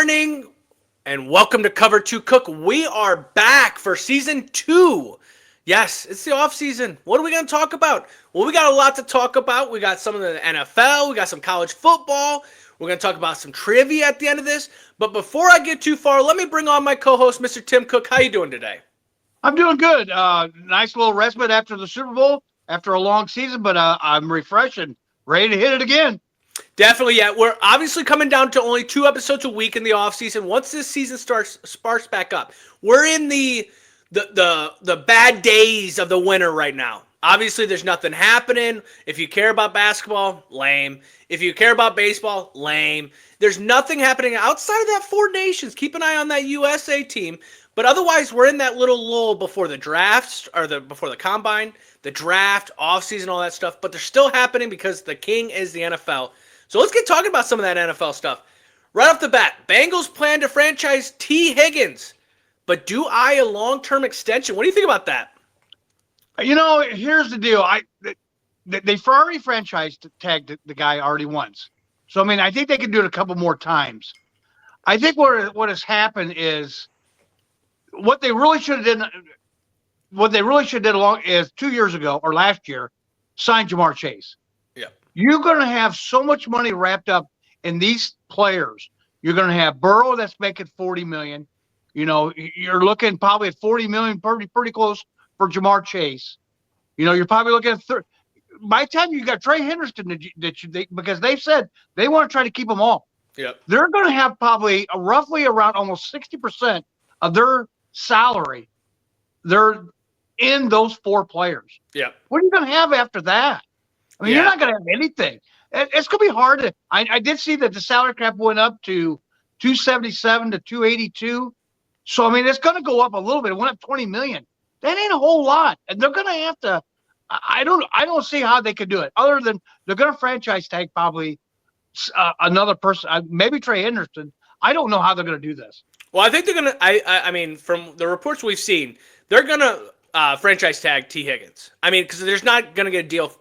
morning, and welcome to Cover 2 Cook. We are back for Season 2. Yes, it's the offseason. What are we going to talk about? Well, we got a lot to talk about. We got some of the NFL. We got some college football. We're going to talk about some trivia at the end of this. But before I get too far, let me bring on my co-host, Mr. Tim Cook. How you doing today? I'm doing good. Nice little respite after the Super Bowl, after a long season, but I'm refreshed and ready to hit it again. Definitely, yeah. We're obviously coming down to only 2 episodes a week in the offseason. Once this season sparks back up, we're in the bad days of the winter right now. Obviously, there's nothing happening. If you care about basketball, lame. If you care about baseball, lame. There's nothing happening outside of that 4 nations. Keep an eye on that USA team. But otherwise, we're in that little lull before the drafts, or before the combine, the draft, offseason, all that stuff. But they're still happening because the king is the NFL. So let's get talking about some of that NFL stuff. Right off the bat, Bengals plan to franchise T. Higgins, but do eye a long-term extension. What do you think about that? You know, here's the deal. They've already franchise tagged the guy already once. So, I mean, I think they can do it a couple more times. I think what has happened is what they really should have done. What they really should have done is 2 years ago or last year, sign Jamar Chase. Yeah. You're going to have so much money wrapped up in these players. You're going to have Burrow that's making $40 million. You know, you're looking probably at $40 million, pretty close for Jamar Chase. You know, you're probably looking at by the time you got Trey Henderson, because they've said they want to try to keep them all. Yep. They're going to have probably roughly around almost 60% of their salary. They're in those 4 players. Yep. What are you going to have after that? I mean, You're not going to have anything. It's going to be hard to. I did see that the salary cap went up to 277 to 282. So I mean, it's going to go up a little bit. It went up 20 million. That ain't a whole lot, and they're going to have to. I don't see how they could do it other than they're going to franchise tag probably another person, maybe Trey Henderson. I don't know how they're going to do this. Well, I think they're going to. I mean, from the reports we've seen, they're going to franchise tag T. Higgins. I mean, because there's not going to get a deal.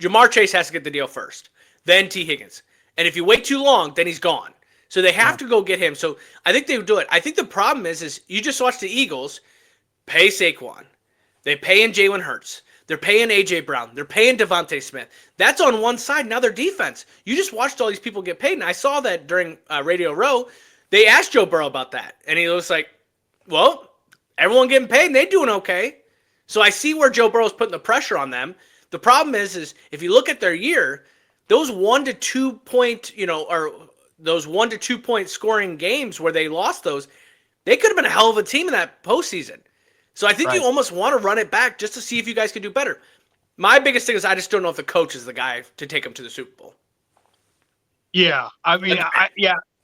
Jamar Chase has to get the deal first, then T. Higgins. And if you wait too long, then he's gone. So they have to go get him. So I think they would do it. I think the problem is you just watch the Eagles pay Saquon. They pay in Jalen Hurts. They're paying A.J. Brown. They're paying Devontae Smith. That's on one side. Now their defense. You just watched all these people get paid. And I saw that during Radio Row. They asked Joe Burrow about that. And he was like, well, everyone getting paid and they doing okay. So I see where Joe Burrow's putting the pressure on them. The problem is if you look at their year, those 1 to 2 point, or those 1 to 2 point scoring games where they lost those, they could have been a hell of a team in that postseason. So I think you almost want to run it back just to see if you guys can do better. My biggest thing is I just don't know if the coach is the guy to take them to the Super Bowl. Yeah, I mean,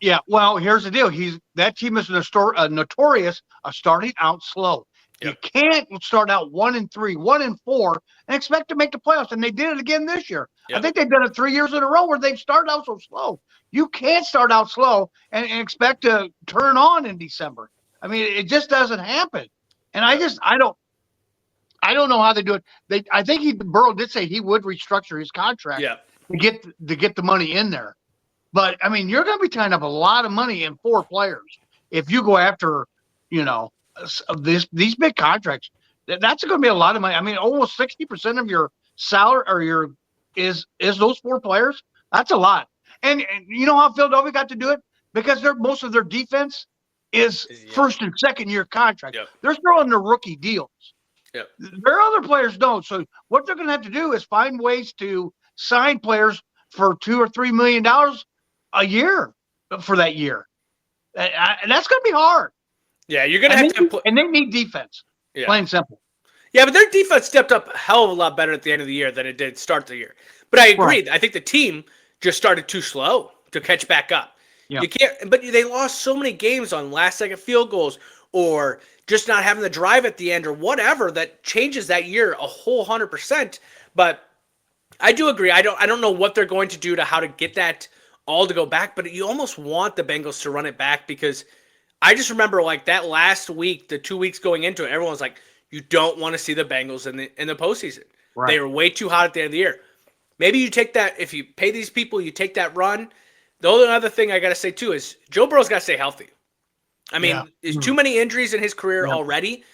yeah. Well, here's the deal. That team is notorious of starting out slow. Yep. You can't start out 1-3, 1-4, and expect to make the playoffs. And they did it again this year. Yep. I think they've done it 3 years in a row where they've started out so slow. You can't start out slow and expect to turn on in December. I mean, it just doesn't happen. And I don't know how they do it. I think Burrow did say he would restructure his contract to get the money in there. But I mean, you're going to be tying up a lot of money in 4 players if you go after, these big contracts. That's going to be a lot of money. I mean, almost 60% of your salary or is those 4 players. That's a lot. And you know how Philadelphia got to do it? Because most of their defense is first and second year contracts. Yep. They're throwing their rookie deals. Yep. Their other players don't. So what they're going to have to do is find ways to sign players for $2 or $3 million a year for that year. And that's going to be hard. Yeah, you're going to have to. And they need defense. Yeah. Plain simple. Yeah, but their defense stepped up a hell of a lot better at the end of the year than it did start the year. But I agree. Right. I think the team just started too slow to catch back up. Yeah. You can't, but they lost so many games on last-second field goals or just not having the drive at the end or whatever that changes that year a whole 100%. But I do agree. I don't know what they're going to do to how to get that all to go back, but you almost want the Bengals to run it back because I just remember like that last week, the 2 weeks going into it, everyone was like, you don't want to see the Bengals in the postseason. Right. They were way too hot at the end of the year. Maybe you take that, if you pay these people, you take that run. The only other thing I got to say, too, is Joe Burrow's got to stay healthy. I mean, Yeah. there's too many injuries in his career Yeah. already,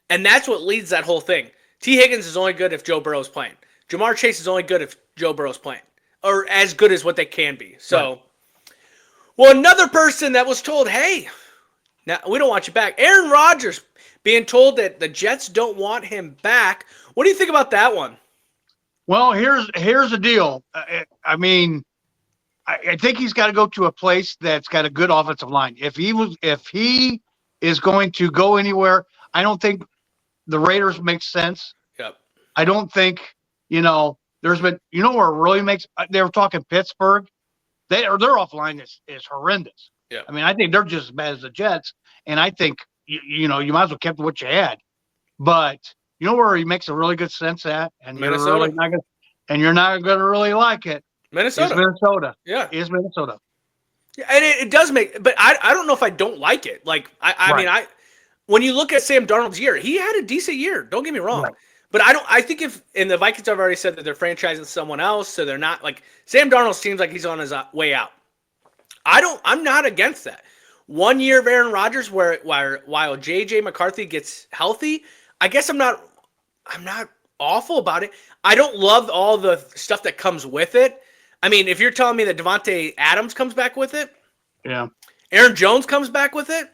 and that's what leads that whole thing. T. Higgins is only good if Joe Burrow's playing. Jamar Chase is only good if Joe Burrow's playing, or as good as what they can be. So, Right. well, another person that was told, hey, now we don't want you back. Aaron Rodgers being told that the Jets don't want him back. What do you think about that one? Well, here's the deal. I mean, I think he's got to go to a place that's got a good offensive line. If he is going to go anywhere, I don't think the Raiders make sense. Yep. I don't think, there's been, where it really makes, they were talking Pittsburgh. Their offline is horrendous. Yeah. I mean, I think they're just as bad as the Jets. And I think, you might as well kept what you had. But you know where he makes a really good sense at? And Minnesota. You're not going to really like it. Minnesota. Is Minnesota. Yeah. Is Minnesota. Yeah, and it does make, but I don't know if I don't like it. Like, I mean, when you look at Sam Darnold's year, he had a decent year. Don't get me wrong. Right. But I think and the Vikings have already said that they're franchising someone else, so they're not, like, Sam Darnold seems like he's on his way out. I'm not against that. 1 year of Aaron Rodgers while J.J. McCarthy gets healthy, I guess I'm not awful about it. I don't love all the stuff that comes with it. I mean, if you're telling me that Devontae Adams comes back with it, yeah, Aaron Jones comes back with it,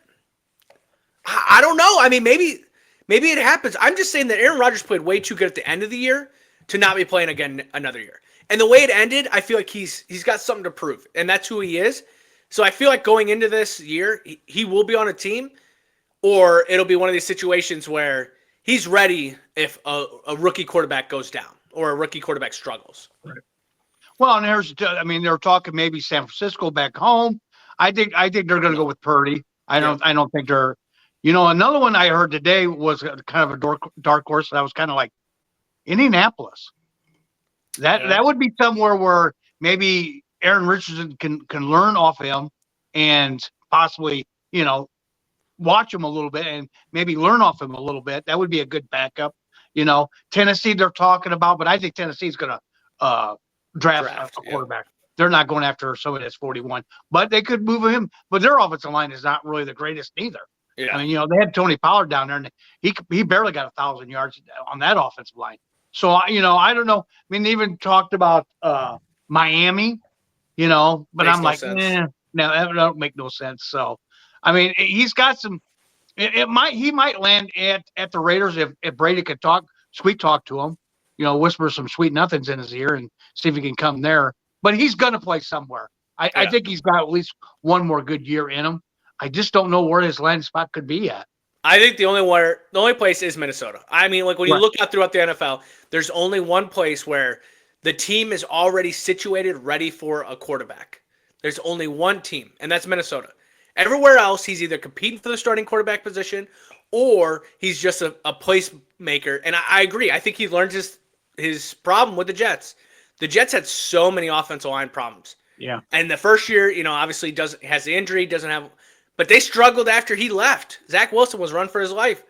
I don't know. I mean, maybe it happens. I'm just saying that Aaron Rodgers played way too good at the end of the year to not be playing again another year. And the way it ended, I feel like he's got something to prove, and that's who he is. So I feel like going into this year, he will be on a team, or it'll be one of these situations where he's ready if a rookie quarterback goes down or a rookie quarterback struggles. Right. Well, and they're talking maybe San Francisco back home. I think they're going to go with Purdy. I don't think they're. Another one I heard today was kind of a dark horse. That was kind of like Indianapolis. That would be somewhere where maybe Aaron Richardson can learn off him and possibly watch him a little bit and maybe learn off him a little bit. That would be a good backup. Tennessee they're talking about, but I think Tennessee's going to draft a quarterback. Yeah. They're not going after somebody that's 41, but they could move him. But their offensive line is not really the greatest either. Yeah. I mean, they had Tony Pollard down there, and he barely got 1,000 yards on that offensive line. So, I don't know. I mean, they even talked about Miami, but I'm like, no, that don't make no sense. So, I mean, he's got some. He might land at the Raiders if Brady could sweet talk to him, whisper some sweet nothings in his ear and see if he can come there. But he's gonna play somewhere. I think he's got at least one more good year in him. I just don't know where his landing spot could be at. I think the only place is Minnesota. I mean, like when you look out throughout the NFL, there's only one place where the team is already situated, ready for a quarterback. There's only one team, and that's Minnesota. Everywhere else, he's either competing for the starting quarterback position or he's just a placemaker. And I agree. I think he learned his problem with the Jets. The Jets had so many offensive line problems. Yeah. And the first year, obviously has the injury, but they struggled after he left. Zach Wilson was run for his life.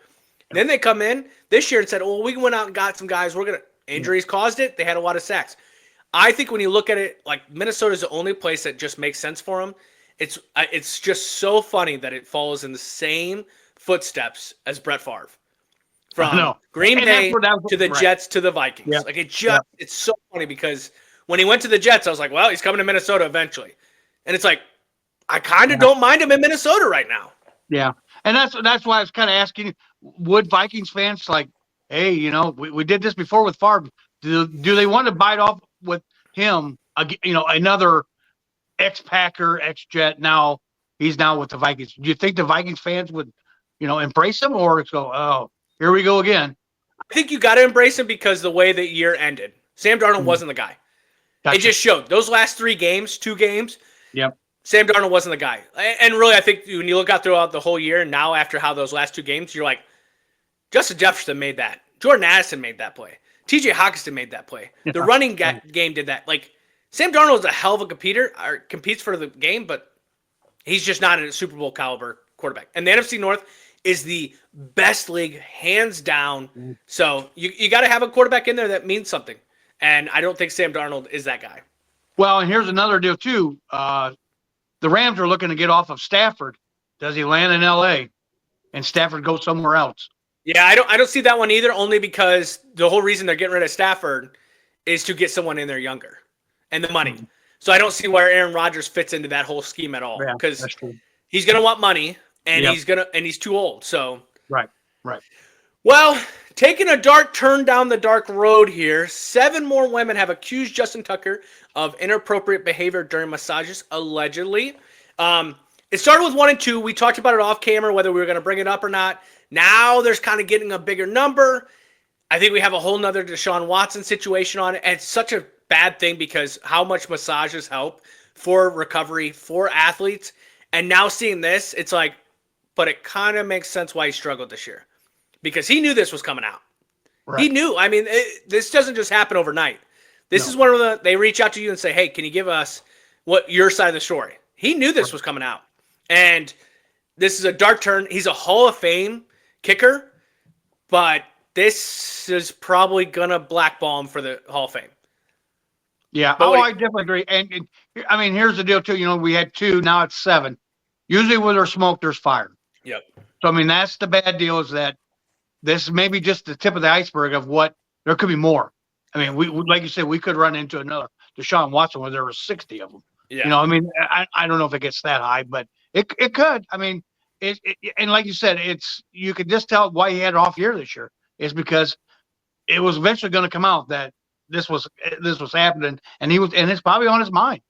And then they come in this year and said, well, we went out and got some guys. Injuries caused it. They had a lot of sacks. I think when you look at it, like Minnesota is the only place that just makes sense for him. It's just so funny that it follows in the same footsteps as Brett Favre. From Green Bay to the Jets to the Vikings. Yeah. Like it's so funny because when he went to the Jets, I was like, well, he's coming to Minnesota eventually. And it's like, I kind of don't mind him in Minnesota right now. Yeah. And that's why I was kind of asking, would Vikings fans like, hey, we did this before with Favre. Do they want to bite off with him, another ex-Packer, ex-Jet, now he's now with the Vikings. Do you think the Vikings fans would, embrace him or go, oh, here we go again? I think you got to embrace him because the way the year ended. Sam Darnold wasn't the guy. Gotcha. It just showed. Those last 2 games, yep. Sam Darnold wasn't the guy. And really, I think when you look out throughout the whole year, and now after how those last 2 games, you're like, Justin Jefferson made that. Jordan Addison made that play. TJ Hockenson made that play. The running game did that. Like, Sam Darnold is a hell of a competitor, or competes for the game, but he's just not a Super Bowl caliber quarterback. And the NFC North is the best league, hands down. So you got to have a quarterback in there that means something. And I don't think Sam Darnold is that guy. Well, and here's another deal, too. the Rams are looking to get off of Stafford. Does he land in L.A. and Stafford goes somewhere else? Yeah, I don't see that one either. Only because the whole reason they're getting rid of Stafford is to get someone in there younger and the money. So I don't see where Aaron Rodgers fits into that whole scheme at all. Yeah, Because that's true. he's gonna want money, and Yep. he's too old. So Right. well, taking a dark turn down the dark road here, 7 more women have accused Justin Tucker of inappropriate behavior during massages, allegedly. It started with 1 and 2. We talked about it off camera, whether we were going to bring it up or not. Now there's kind of getting a bigger number. I think we have a whole nother Deshaun Watson situation on it. And it's such a bad thing because how much massages help for recovery, for athletes. And now seeing this, it's like, but it kind of makes sense why he struggled this year. Because he knew this was coming out. Right. He knew. I mean, this doesn't just happen overnight. This is one of they reach out to you and say, hey, can you give us what your side of the story? He knew this was coming out. And this is a dark turn. He's a Hall of Fame kicker, but this is probably going to blackball him for the Hall of Fame. Yeah, I definitely agree. And I mean, here's the deal, too. You know, we had 2, now it's 7. Usually where there's smoke, there's fire. Yep. So, I mean, that's the bad deal is that this may be just the tip of the iceberg of what there could be more. I mean, we like you said, we could run into another Deshaun Watson where there were 60 of them. Yeah. You know, I mean, I don't know if it gets that high, but it could. I mean, and like you said, you could just tell why he had an off year this year is because it was eventually going to come out that this was happening, and it's probably on his mind.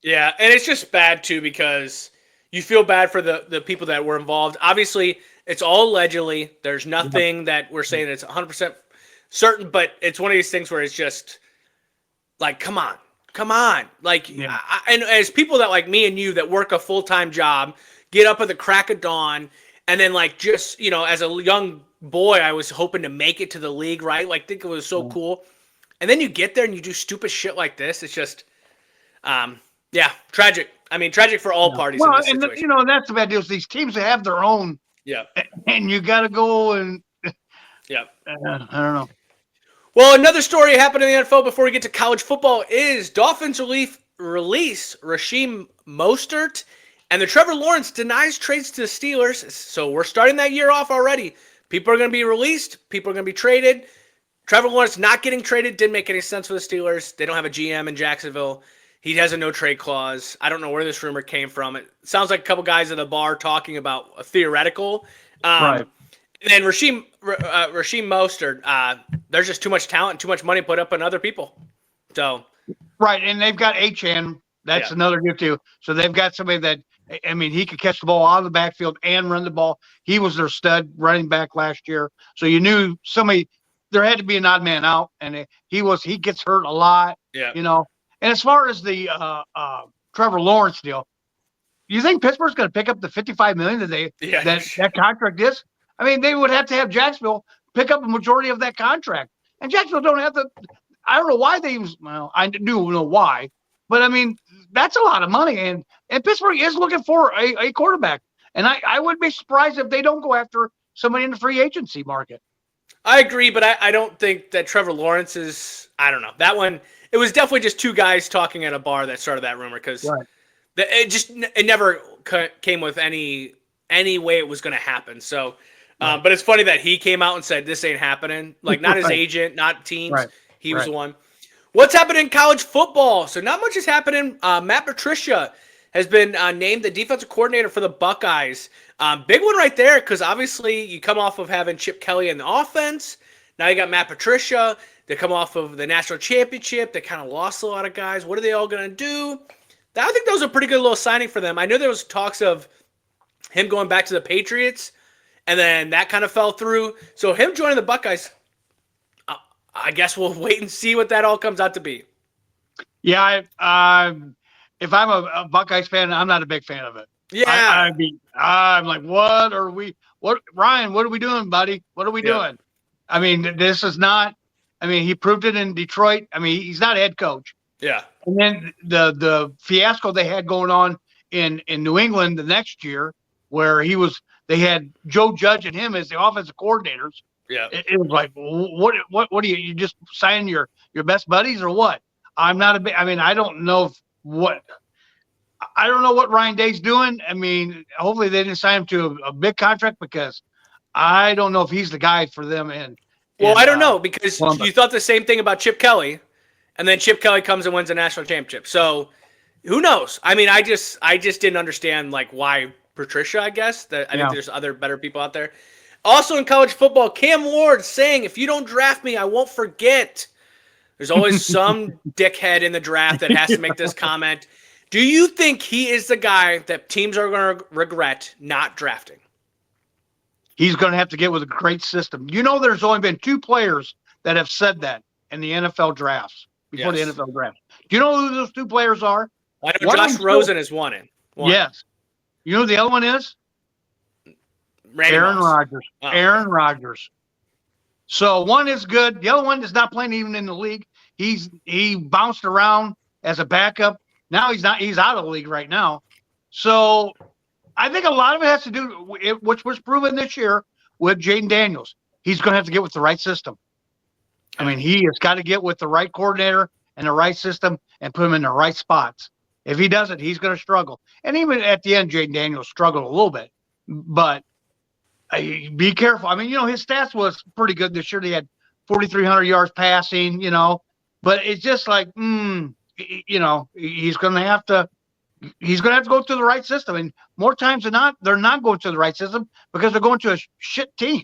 Yeah, and it's just bad too because you feel bad for the people that were involved. Obviously, it's all allegedly. There's nothing that we're saying it's 100% certain, but it's one of these things where it's just like, come on. Like, and as people that like me and you that work a full-time job, get up at the crack of dawn, and then like just, you know, as a young boy, I was hoping to make it to the league, right? Like, think it was so cool. And then you get there and you do stupid shit like this. It's just, tragic. I mean, tragic for all parties in this situation. And you know, that's the bad deal. Is these teams that have their own. Yeah. And you got to go and. Yeah. I don't know. Well, another story happened in the NFL before we get to college football is Dolphins release Raheem Mostert, and the Trevor Lawrence denies trades to the Steelers. So we're starting that year off already. People are going to be released. People are going to be traded. Trevor Lawrence not getting traded didn't make any sense for the Steelers. They don't have a GM in Jacksonville. He has a no-trade clause. I don't know where this rumor came from. It sounds like a couple guys at the bar talking about a theoretical. Right. And then Raheem Mostert, there's just too much talent and too much money put up on other people. So, right, and they've got Achane. That's another good too. So they've got somebody that, I mean, he could catch the ball out of the backfield and run the ball. He was their stud running back last year. So you knew there had to be an odd man out, and he gets hurt a lot. Yeah. You know, and as far as the Trevor Lawrence deal, you think Pittsburgh's going to pick up the $55 million that contract is? I mean, they would have to have Jacksonville pick up a majority of that contract. And Jacksonville don't have the – I don't know why I do know why. But, I mean, that's a lot of money. And Pittsburgh is looking for a quarterback. And I wouldn't be surprised if they don't go after somebody in the free agency market. I agree, but I don't think that Trevor Lawrence is – I don't know. That one – it was definitely just 2 guys talking at a bar that started that rumor because it never came with any way it was going to happen. So – but it's funny that he came out and said this ain't happening. Like, not his agent, not teams. Right. He was the one. What's happening in college football? So not much is happening. Matt Patricia has been named the defensive coordinator for the Buckeyes. Big one right there because obviously you come off of having Chip Kelly in the offense. Now you got Matt Patricia. They come off of the national championship. They kind of lost a lot of guys. What are they all going to do? I think that was a pretty good little signing for them. I know there was talks of him going back to the Patriots. And then that kind of fell through. So him joining the Buckeyes, I guess we'll wait and see what that all comes out to be. Yeah, if I'm a Buckeyes fan, I'm not a big fan of it. Yeah. I'm like, Ryan, what are we doing, buddy? What are we doing? I mean, this is not – I mean, he proved it in Detroit. I mean, he's not a head coach. Yeah. And then the fiasco they had going on in New England the next year where they had Joe Judge and him as the offensive coordinators. Yeah. It was like, what do you just sign your best buddies or what? I'm not I mean, I don't know I don't know what Ryan Day's doing. I mean, hopefully they didn't sign him to a big contract because I don't know if he's the guy for them. Well, I don't know because Columbus. you thought the same thing about Chip Kelly, and then Chip Kelly comes and wins a national championship. So who knows? I mean, I just didn't understand like why Patricia. I guess that I think there's other better people out there. Also in college football, Cam Ward saying, "If you don't draft me, I won't forget." There's always some dickhead in the draft that has to make this comment. Do you think he is the guy that teams are going to regret not drafting? He's going to have to get with a great system. You know, there's only been 2 players that have said that in the NFL drafts, before the NFL draft. Do you know who those 2 players are? I know Josh Rosen is one. Yes. You know who the other one is? Aaron Rodgers. Oh. Aaron Rodgers. So one is good. The other one is not playing even in the league. He bounced around as a backup. Now he's not. He's out of the league right now. So I think a lot of it has to do, which was proven this year with Jaden Daniels. He's going to have to get with the right system. I mean, he has got to get with the right coordinator and the right system and put him in the right spots. If he doesn't, he's going to struggle. And even at the end, Jaden Daniels struggled a little bit. But be careful. I mean, you know, his stats was pretty good this year. They had 4,300 yards passing, you know. But it's just like, you know, he's going to have to go through the right system. And more times than not, they're not going to the right system because they're going to a shit team.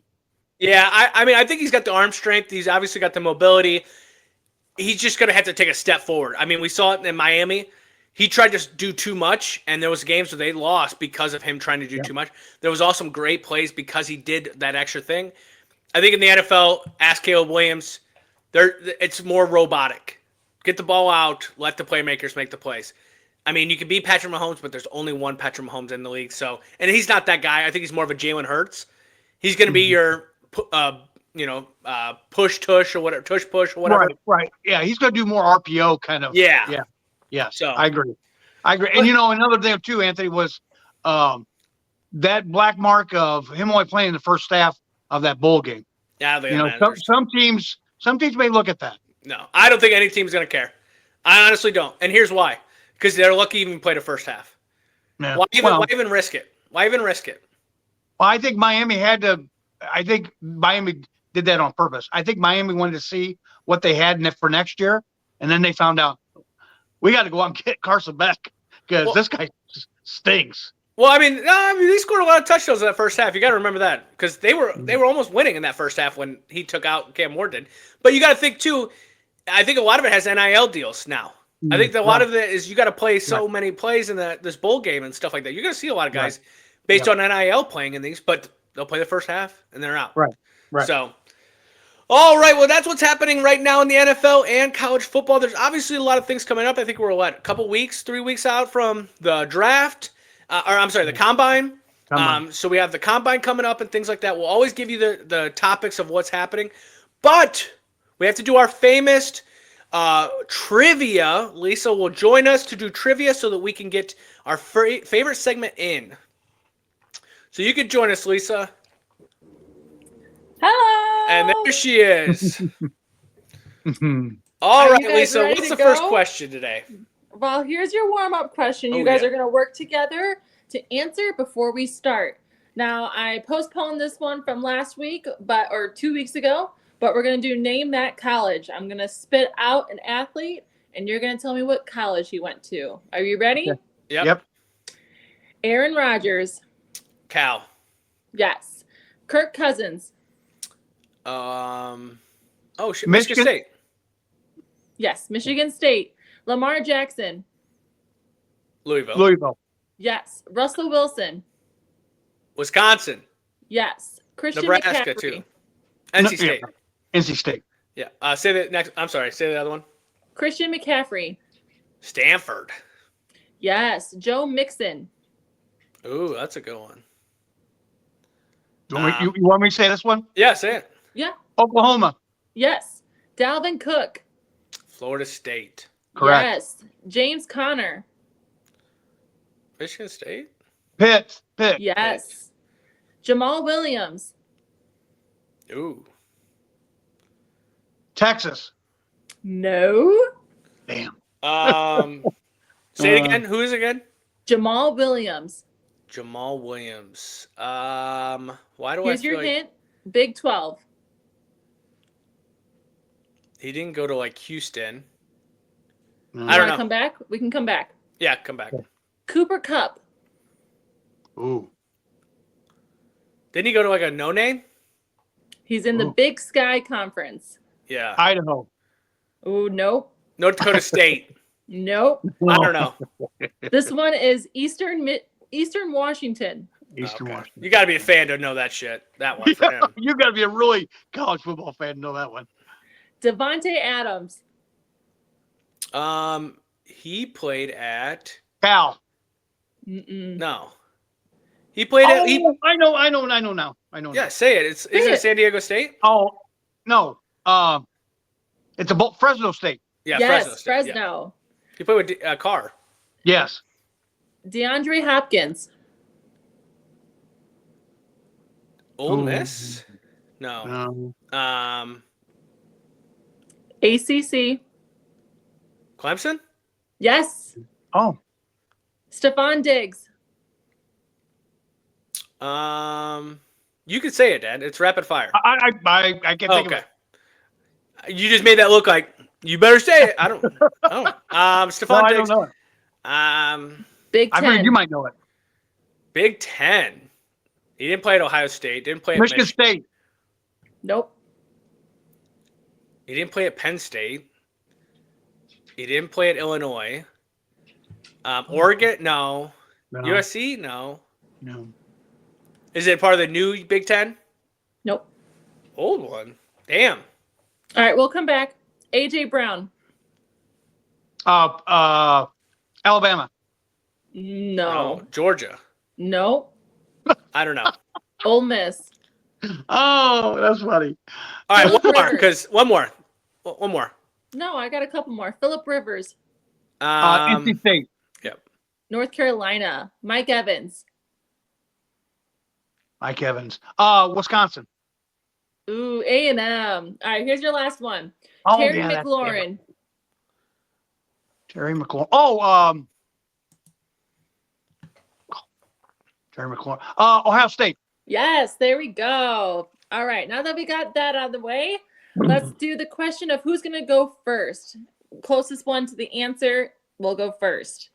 Yeah, I mean, I think he's got the arm strength. He's obviously got the mobility. He's just going to have to take a step forward. I mean, we saw it in Miami. He tried to do too much, and there was games where they lost because of him trying to do too much. There was also some great plays because he did that extra thing. I think in the NFL, ask Caleb Williams, it's more robotic. Get the ball out, let the playmakers make the plays. I mean, you can beat Patrick Mahomes, but there's only one Patrick Mahomes in the league. So, and he's not that guy. I think he's more of a Jalen Hurts. He's going to be your, push tush or whatever, tush push or whatever. Right. Yeah, he's going to do more RPO kind of. Yeah. Yes, so, I agree. And, you know, another thing, too, Anthony, was that black mark of him only playing the first half of that bowl game. Yeah, you know, some teams may look at that. No, I don't think any team's going to care. I honestly don't. And here's why. Because they're lucky even play the first half. Yeah. Why even risk it? Why even risk it? Well, I think Miami did that on purpose. I think Miami wanted to see what they had for next year, and then they found out, we got to go out and get Carson Beck because this guy stinks. Well, I mean, they scored a lot of touchdowns in that first half. You got to remember that because they were almost winning in that first half when he took out Cam Ward did. But you got to think too. I think a lot of it has NIL deals now. I think a lot of it is you got to play so many plays in this bowl game and stuff like that. You're going to see a lot of guys based on NIL playing in these, but they'll play the first half and they're out. Right. So. All right, well, that's what's happening right now in the NFL and college football. There's obviously a lot of things coming up. I think we're, a couple weeks, 3 weeks out from the draft, the combine. So we have the combine coming up and things like that. We'll always give you the topics of what's happening. But we have to do our famous trivia. Lisa will join us to do trivia so that we can get our favorite segment in. So you can join us, Lisa. Hello. And there she is. All right, Lisa, what's the first question today? Well, here's your warm-up question. You guys are going to work together to answer before we start. Now, I postponed this one from last week, or 2 weeks ago, but we're going to do Name That College. I'm going to spit out an athlete, and you're going to tell me what college he went to. Are you ready? Yep. Aaron Rodgers. Cal. Yes. Kirk Cousins. Michigan State. Yes, Michigan State. Lamar Jackson. Louisville. Yes. Russell Wilson. Wisconsin. Yes. Christian Nebraska McCaffrey. Too. NC State. NC State. Yeah. Say the next. I'm sorry. Say the other one. Christian McCaffrey. Stanford. Yes. Joe Mixon. Ooh, that's a good one. You want me to say this one? Yeah, say it. Yeah. Oklahoma. Yes. Dalvin Cook. Florida State. Correct. Yes. James Conner. Michigan State. Pitt. Yes. Pitt. Jamal Williams. Ooh. Texas. No. Damn. Say it again. Who is it again? Jamal Williams. Jamal Williams. Why do Here's I feel your like hint. Big 12. he didn't go to like Houston? No. I don't Want to know. come back? We can come back. Yeah, come back. Cooper Cup. Ooh. Didn't he go to like a no name? He's in the Ooh. Big Sky Conference. Yeah. Idaho. Ooh, nope. North Dakota State. Nope. I don't know. This one is Eastern Washington. Eastern Okay. Washington. You got to be a fan to know that shit. That one for him. You got to be a really college football fan to know that one. Devontae Adams. He played at Cal. no. He played at he. I know now. Yeah, say it. Isn't it San Diego State? Oh, no. It's Fresno State. Yeah, Yes, Fresno State. Fresno. Yeah. He played with Carr. Yes. DeAndre Hopkins. Ole Ooh. Miss? No. ACC. Clemson? Yes. Oh. Stephon Diggs. You can say it, Dad. It's rapid fire. I can't think of Okay. it. You just made that look like you better say it. I don't. Stephon No, I Diggs. don't know it. Big I 10. mean, you might know it. Big Ten. He didn't play at Ohio State. Didn't play at Michigan Michigan. State. Nope. He didn't play at Penn State. He didn't play at Illinois. Oregon? No. No. USC? No. No. Is it part of the new Big Ten? Nope. Old one. Damn. All right, we'll come back. AJ Brown. Alabama. No. Georgia. Nope. I don't know. Ole Miss. Oh, that's funny. All right, Phillip one more. Rivers. Because one more. No, I got a couple more. Phillip Rivers. NC State. Yep. North Carolina. Mike Evans. Mike Evans. Wisconsin. Ooh, A&M. All right, here's your last one. Oh, Terry yeah, McLaurin. Terry McLaurin. Oh, Terry McLaurin. Ohio State. Yes, there we go. All right, now that we got that out of the way, let's do the question of who's going to go first. Closest one to the answer will go first.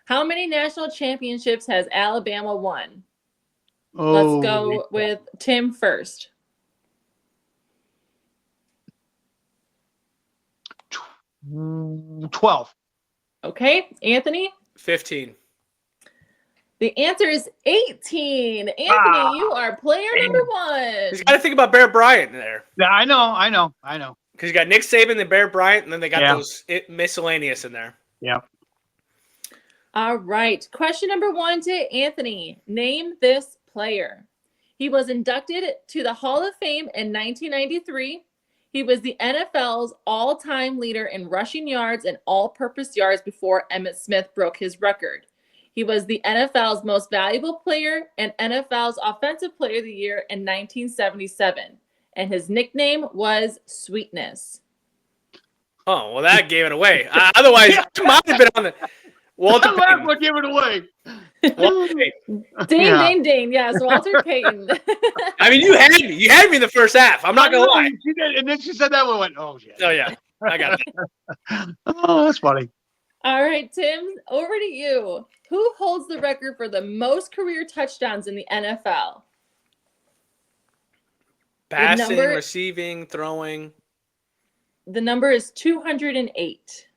How many national championships has Alabama won? Oh, Let's go with Tim first. 12. Okay, Anthony? 15. The answer is 18. Anthony, you are player number one. He's got to think about Bear Bryant there. Yeah, I know. Because you got Nick Saban, then Bear Bryant, and then they got Yeah. those miscellaneous in there. Yeah. All right. Question number one to Anthony. Name this player. He was inducted to the Hall of Fame in 1993. He was the NFL's all-time leader in rushing yards and all-purpose yards before Emmitt Smith broke his record. He was the NFL's most valuable player and NFL's Offensive Player of the Year in 1977. And his nickname was Sweetness. Oh, well, that gave it away. Otherwise, I might have been on the Walter I'm laughing Payton. what gave it away. Walter Payton. Ding, Yeah. ding, ding. Yes, Walter Payton. I mean, you had me. You had me in the first half. I'm not going to lie. She did, and then she said that one. Went, oh, yeah. Oh, yeah. I got that. Oh, that's funny. All right, Tim, over to you. Who holds the record for the most career touchdowns in the NFL? Passing, number- receiving, throwing. The number is 208.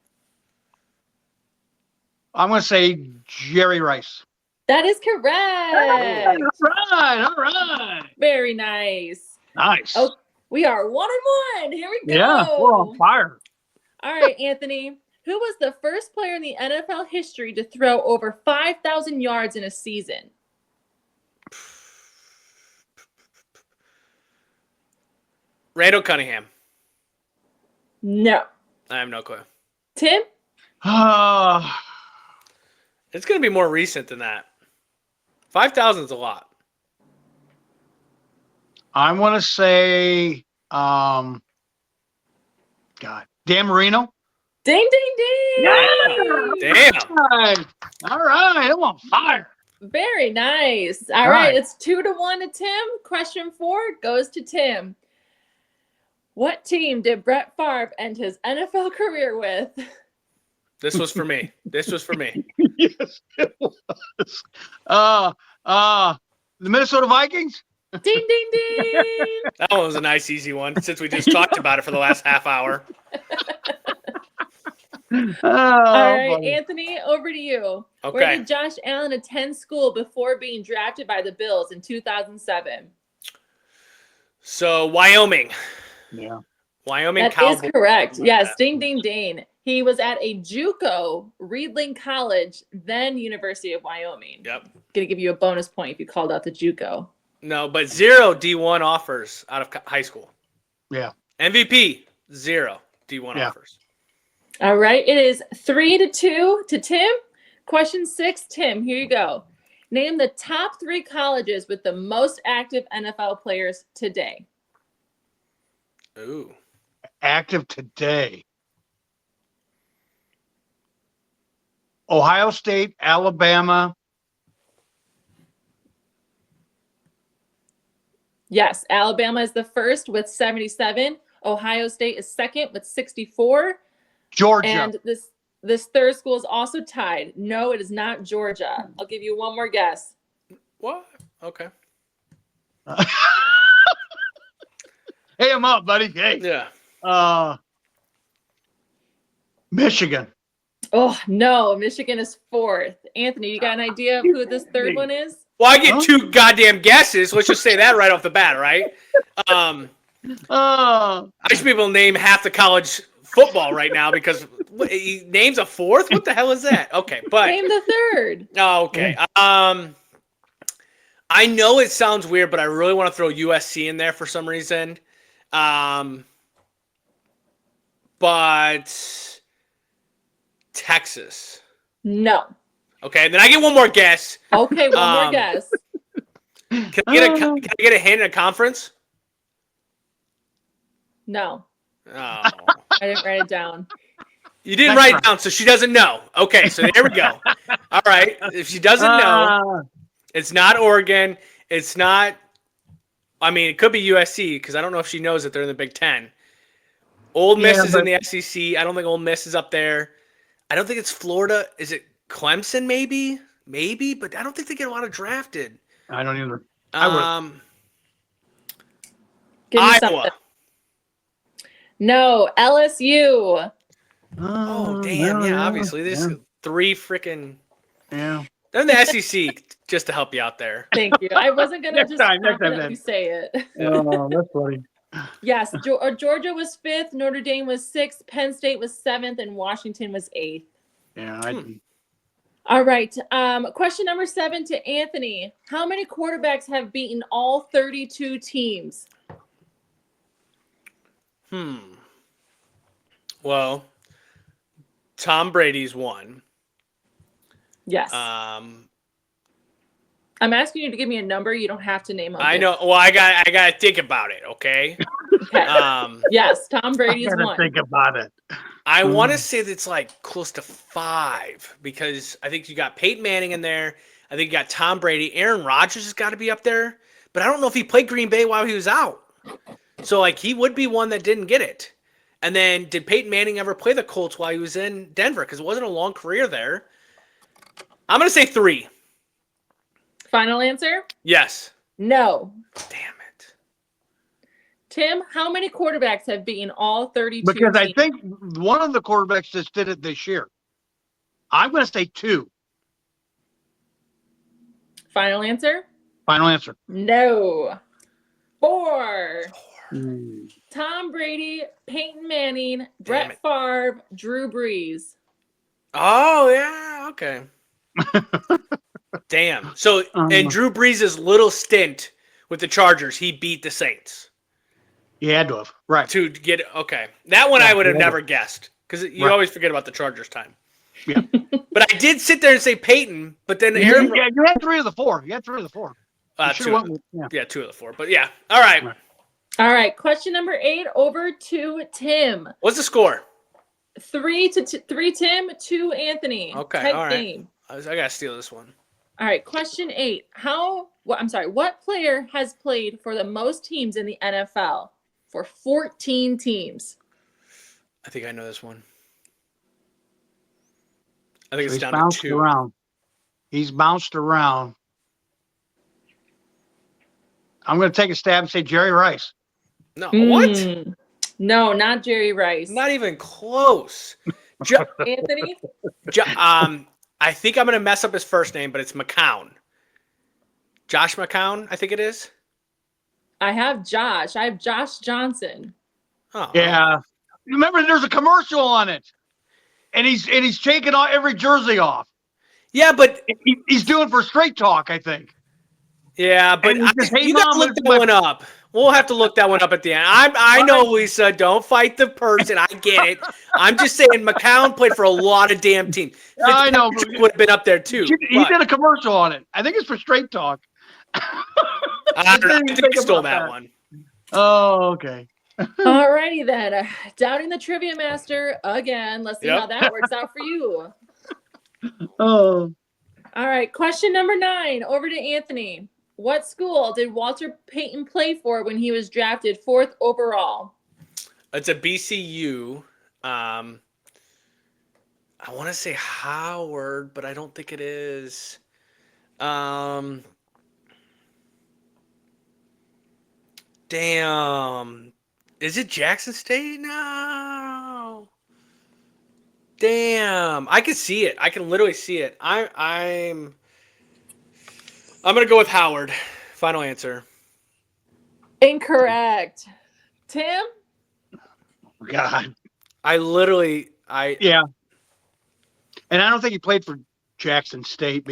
I'm going to say Jerry Rice. That is correct. All right. Very nice. Nice. Oh, we are 1-1. Here we go. Yeah, we're on fire. All right, Anthony. Who was the first player in the NFL history to throw over 5,000 yards in a season? Randall Cunningham. No. I have no clue. Tim? It's going to be more recent than that. 5,000 is a lot. I want to say, Dan Marino. Ding, ding, ding. Damn. All right. I'm on fire. Very nice. All right. It's 2-1 to Tim. Question 4 goes to Tim. What team did Brett Favre end his NFL career with? This was for me. Yes, it was. The Minnesota Vikings? Ding, ding, ding. That one was a nice, easy one since we just talked about it for the last half hour. All right, Anthony, over to you. Okay. Where did Josh Allen attend school before being drafted by the Bills in 2007? So, Wyoming. Yeah. Wyoming Cowboys. That is correct. Yes, ding, ding, ding. He was at a JUCO, Reedling College, then University of Wyoming. Yep. Gonna give you a bonus point if you called out the JUCO. No, but 0 D1 offers out of high school. Yeah. MVP, 0 D1 offers. All right. It is 3-2 to Tim. Question 6, Tim. Here you go. Name the top 3 colleges with the most active NFL players today. Ooh. Active today. Ohio State, Alabama. Yes, Alabama is the first with 77. Ohio State is second with 64. Georgia. And this third school is also tied. No, it is not Georgia. I'll give you one more guess. What? Okay. Hey, I'm up, buddy. Hey. Yeah. Michigan. Oh, no. Michigan is fourth. Anthony, you got an idea of who this third one is? Well, I get 2 goddamn guesses. Let's just say that right off the bat, right? I should be able to name half the college football right now because he names a fourth? What the hell is that? Okay, but name the third. Oh, okay. I know it sounds weird, but I really want to throw USC in there for some reason. But Texas. No. Okay, then I get one more guess. Okay, one more guess. Can I get a hint in a conference? No. Oh. I didn't write it down. You didn't write it down, so she doesn't know. Okay, so there we go. All right. If she doesn't know, it's not Oregon. It's not, I mean, it could be USC because I don't know if she knows that they're in the Big Ten. Ole Miss is in the SEC. I don't think Ole Miss is up there. I don't think it's Florida. Is it Clemson maybe? Maybe, but I don't think they get a lot of drafted. I don't either. Iowa. No, LSU. Oh, damn. Yeah, obviously. There's 3 freaking. Yeah. They're in the SEC, just to help you out there. Thank you. I wasn't going to just let you say it. Oh, that's funny. Yes, Georgia was 5th, Notre Dame was 6th, Penn State was 7th, and Washington was 8th. Yeah. All right. Question number 7 to Anthony. How many quarterbacks have beaten all 32 teams? Well, Tom Brady's 1. Yes. I'm asking you to give me a number. You don't have to name them. I know. Well, I got to think about it. Okay. Okay. Yes, Tom Brady's 1. Think about it. I want to say that's like close to 5 because I think you got Peyton Manning in there. I think you got Tom Brady. Aaron Rodgers has got to be up there, but I don't know if he played Green Bay while he was out. So like he would be one that didn't get it. And then did Peyton Manning ever play the Colts while he was in Denver? Because it wasn't a long career there. I'm going to say 3. Final answer? Yes. No. Damn it. Tim, how many quarterbacks have beaten all 32 Because teams? I think one of the quarterbacks just did it this year. I'm going to say 2. Final answer? Final answer. No. 4. Tom Brady, Peyton Manning, Brett Favre, Drew Brees. Oh, yeah. Okay. Damn. So, in Drew Brees' little stint with the Chargers, he beat the Saints. He had to have. Right. To get it. Okay. That one I would have never guessed because you always forget about the Chargers time. Yeah. But I did sit there and say Peyton, but then Aaron. Yeah, you had 3 of the 4. You had 3 of the 4. 2 of the 2 of the 4. But yeah. All right. All right. Question number 8 over to Tim. What's the score? 3 Tim, 2 Anthony. Okay, Tight all right. game. I gotta steal this one. All right, question 8. What player has played for the most teams in the NFL? For 14 teams. I think I know this one. I think So it's he's down to bounced 2. around. He's bounced around. I'm going to take a stab and say Jerry Rice. No, what? No, not Jerry Rice. Not even close. Anthony? I think I'm gonna mess up his first name, but it's McCown. Josh McCown, I think it is. I have Josh. I have Josh Johnson. Oh, Yeah. Remember, there's a commercial on it, and he's taking every jersey off. yeah, but He's doing for Straight Talk, I think. yeah, but And he's just hating you gotta on look him, that but- one up. We'll have to look that one up at the end. I know, Lisa. Don't fight the person. I get it. I'm just saying, McCown played for a lot of damn teams. I know. Would have been up there too. He did a commercial on it. I think it's for Straight Talk. I don't know. I think I stole that one. Oh, okay. Alrighty then. Doubting the Trivia Master again. Let's see how that works out for you. Oh. All right. Question number 9. Over to Anthony. What school did Walter Payton play for when he was drafted 4th overall? It's a BCU. I want to say Howard, but I don't think it is. Damn. Is it Jackson State? No. Damn. I can see it. I can literally see it. I'm gonna go with Howard. Final answer. Incorrect. Tim? God. Yeah. And I don't think he played for Jackson State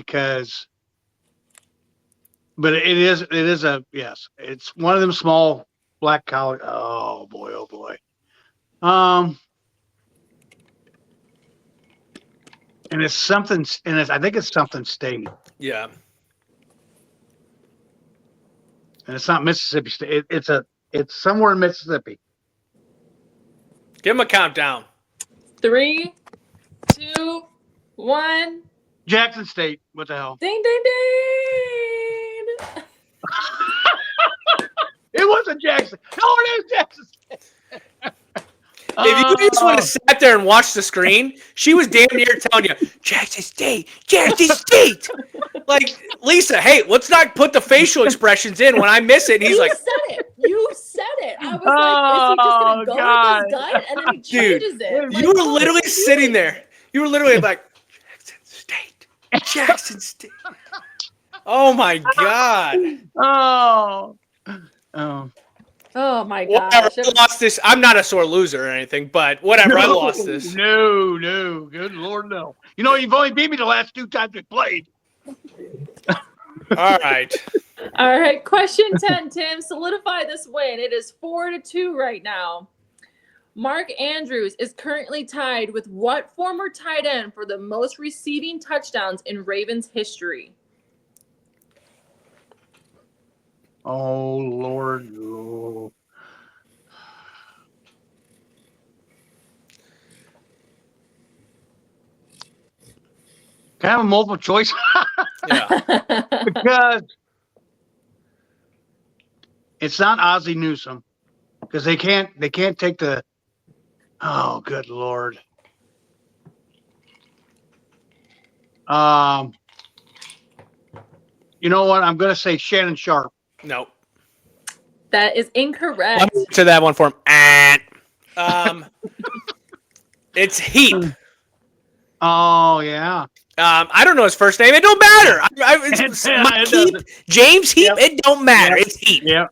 but it is yes. It's one of them small black college. Oh boy. And it's something, I think it's something State. Yeah. And it's not Mississippi State. It's somewhere in Mississippi. Give him a countdown. 3, 2, 1. Jackson State. What the hell? Ding, ding, ding. It wasn't Jackson. No, it is Jackson State. If you just would have sat there and watched the screen, she was damn near telling you, Jackson State. Like, Lisa, hey, let's not put the facial expressions in when I miss it. And he's You like, said it. You said it. I was like, is he just going to go with his gut? And then he changes it. You were literally sitting there. You were literally like, Jackson State. Oh, my God. Oh my Whatever, gosh. I lost this. I'm not a sore loser or anything, but whatever. I lost this. No. Good Lord, no. You know, you've only beat me the last 2 times we played. All right. All right. Question 10, Tim. Solidify this win. It is 4-2 right now. Mark Andrews is currently tied with what former tight end for the most receiving touchdowns in Ravens history? Oh, Lord. Oh. Can I have a multiple choice? Yeah. Because it's not Ozzie Newsome. Because they can't take the. Oh, good Lord. You know what? I'm going to say Shannon Sharp. Nope. That is incorrect. Let me answer that one for him. It's Heap. Oh, yeah. I don't know his first name. It don't matter. It's It Heap, James Heap. Yep. It don't matter. Yep. It's Heap. Yeah.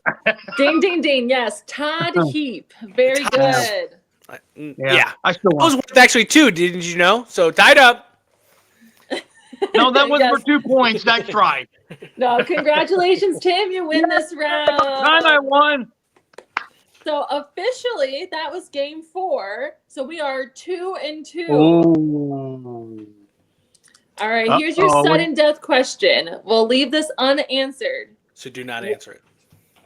Ding, ding, ding. Yes. Todd Heap. Very good. Yeah. I still That was want. worth actually 2, didn't you know? So tied up. No, that was Yes. for 2 points. Nice try. No, congratulations, Tim. You win this round. Time I won. So officially, that was game 4. So we are 2-2. Oh. All right, here's your sudden death question. We'll leave this unanswered. So do not answer it.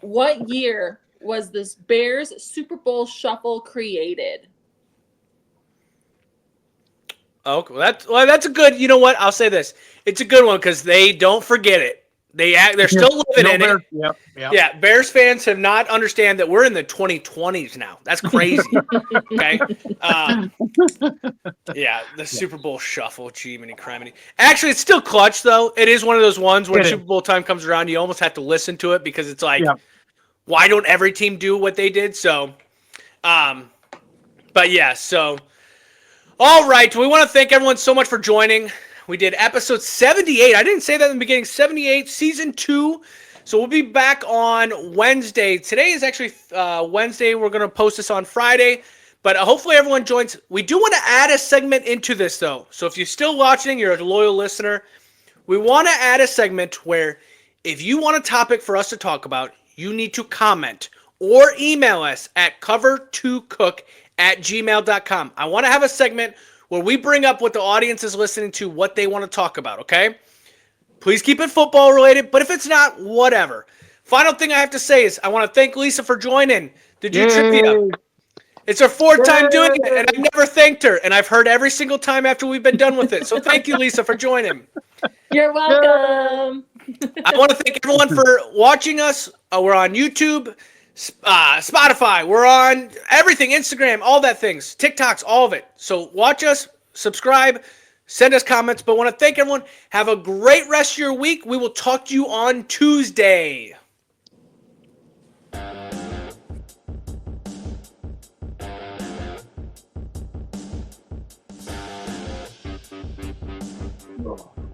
What year was this Bears Super Bowl shuffle created? Okay, that's a good. You know what? I'll say this. It's a good one because they don't forget it. They're still living in it. Yep. Yeah, Bears fans have not understand that we're in the 2020s now. That's crazy. Okay. Yeah, the Super Bowl shuffle, gee, many criminy. Actually, it's still clutch though. It is one of those ones when Super Bowl time comes around, you almost have to listen to it because it's like, why don't every team do what they did? So, but yeah, so. All right, we want to thank everyone so much for joining. We did episode 78. I didn't say that in the beginning. 78, season 2. So we'll be back on Wednesday. Today is actually Wednesday. We're going to post this on Friday. But hopefully everyone joins. We do want to add a segment into this, though. So if you're still watching, you're a loyal listener, we want to add a segment where if you want a topic for us to talk about, you need to comment or email us at cover2cook@gmail.com. I want to have a segment where we bring up what the audience is listening to, what they want to talk about, okay? Please keep it football related, but if it's not, whatever. Final thing I have to say is I want to thank Lisa for joining the Do Trivia. It's her 4th time doing it, and I've never thanked her, and I've heard every single time after we've been done with it. So thank you, Lisa, for joining. You're welcome. I want to thank everyone for watching us. We're on YouTube, Spotify. We're on everything, Instagram, all that things, TikToks, all of it. So watch us, subscribe, send us comments. But I want to thank everyone. Have a great rest of your week. We will talk to you on Tuesday. Oh.